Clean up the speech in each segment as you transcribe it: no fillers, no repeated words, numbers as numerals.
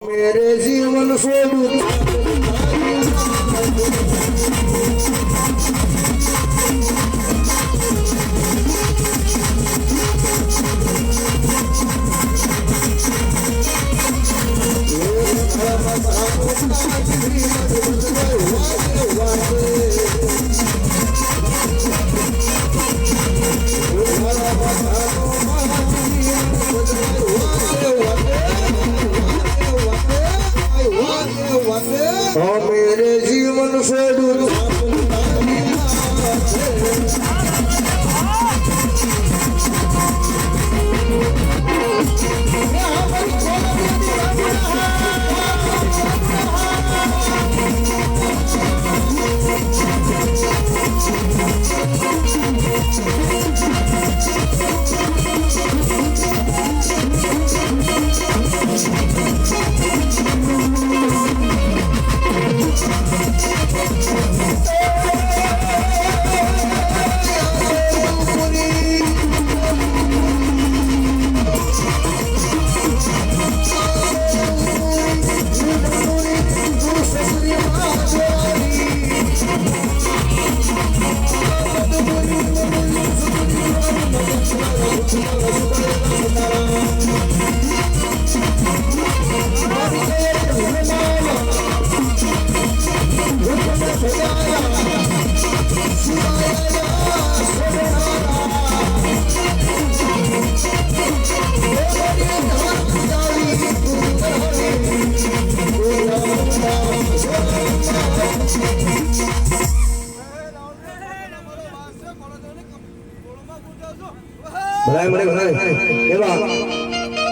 मेरे जीवन छोड़ू मेरे जीवन छोड़ू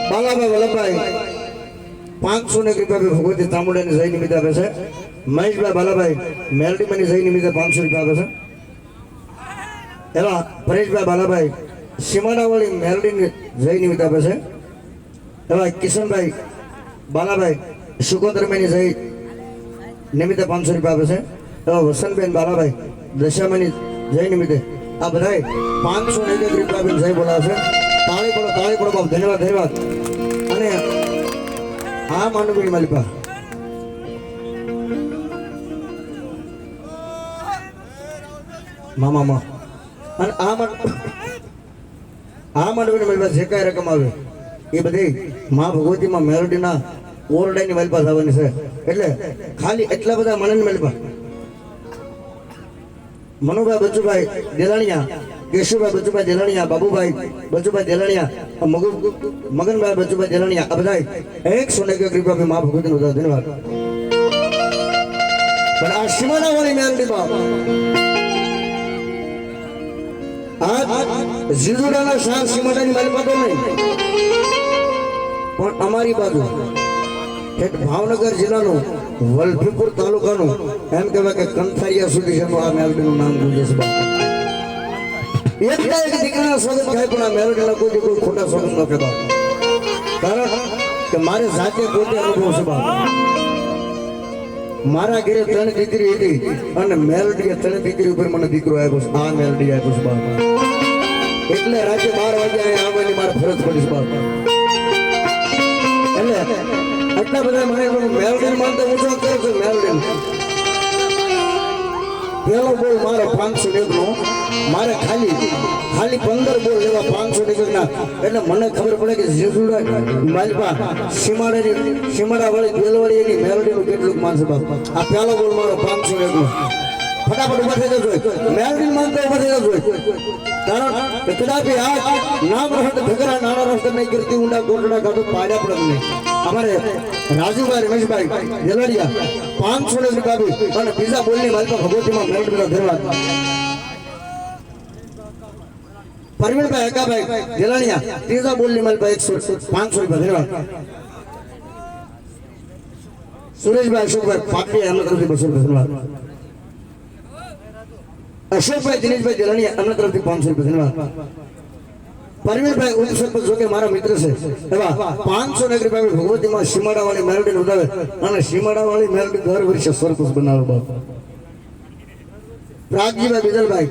बालाभाई वल्लभभाई 500 ने कृपया भगवती तामुड़ा ने जय निमित्त आपे छे महेशभाई बालाभाई मेलडी मनी जय निमित्त 500 रुपया आपे छे एवा परेशभाई बालाभाई सीमाडावाળી मेलडी ने जय निमित्त आपे छे एवा किशनभाई बालाभाई सुकोत्रमनी जय निमित्त 500 रुपया आपे छे एवा वसंतबेन बालाभाई दशामनी जय निमित्त आ बधाई 500 ने कृपया बेन जय बोलावे ताली पड़ो बाप धन्यवाद अने आ मानवी मालिपा मामा मा अने आ मानवी मालिपा जे काई रकम आवे ए बधी मां भगवती मां मेलोडी ना ओरडानी मालिपा आवવાની છે એટલે ખાલી એટલા બધા મનન માલિપા मनोभाई बच्चूभाई देलाणिया केशुभाई बच्चूभाई देलाणिया बाबूभाई बच्चूभाई देलाणिया मगनभाई बच्चूभाई देलाणिया अब बधाई 100 के कृपा पे मां भगवती नो धन्यवाद पर आ सीमाना वाली मेलडी बाप आज जीजुडाना शाह सीमाडानी माली पातो नहीं पण अमारी बाजू एक भावनगर जिल्लानो वलभीपुर तालुकानो एम कहेवाय के कंथारिया सुधी जेनो आ मेलडीनुं नाम गुंजे छे एकटा एक दीकराना स्वागत થાય પણ આ મેલડીના કોઈ ખોટા સ્વાગત ન કહેતા કારણ કે મારે જાતે પોતે અનુભવ છે બાપ મારા ઘરે 3 દીકરી હતી અને મેલડીએ 3 દીકરી ઉપર મને દીકરો આપ્યો છે આ મેલડી આપ્યો છે બાપ એટલે રાતે 12 વાગે આવવાની મારે ફરજ પડી છે બાપ એટલે એટલા બધા મને મેલડી માનતો ઊંચો કરે છે મેલડી પેલો બોલ મારો 500 નો મારે ખાલી 15 બોલ લેવા 500 ના એટલે મને ખબર પડે કે જીજુડા માલપા સીમાડા વાળી બેલવાળી એની મેલડી નું કેટલું માનશે બાપ આ પેલો બોલ મારો 500 નો ફટાફટ ઉભા થઈ જજો મેલડી માનતો ઉભા થઈ જજો કારણ કે કદાપી આ નામ રહત ભગરા નાના રસ્તે નહીં કરતી ઊંડા ગોટડા કાઢો પાડ્યા પડે નહીં हमारे राजूभाई रमेशभाई देलड़िया 500 रुपया भी और पिज्जा बोलने वाले का भगवती मां मेलडी का धन्यवाद परवीन भाई एका भाई देलड़िया पिज्जा बोलने वाले का 500 रुपया धन्यवाद सुरेश भाई अशोक भाई पाटली हमने तरफ से 200 धन्यवाद अशोक भाई दिनेश भाई देलड़िया हमने तरफ से 500 रुपया धन्यवाद परवीन भाई उपसरपंच जो के मारा मित्र से एवा 500 ने कृपया भगवती मां सीमाड़ा वाली मेलडी उठावे અને सीमाड़ा वाली मेलडी દર વર્ષે સરપંચ બનાવે બાપ प्रागजी भाई बिजल भाई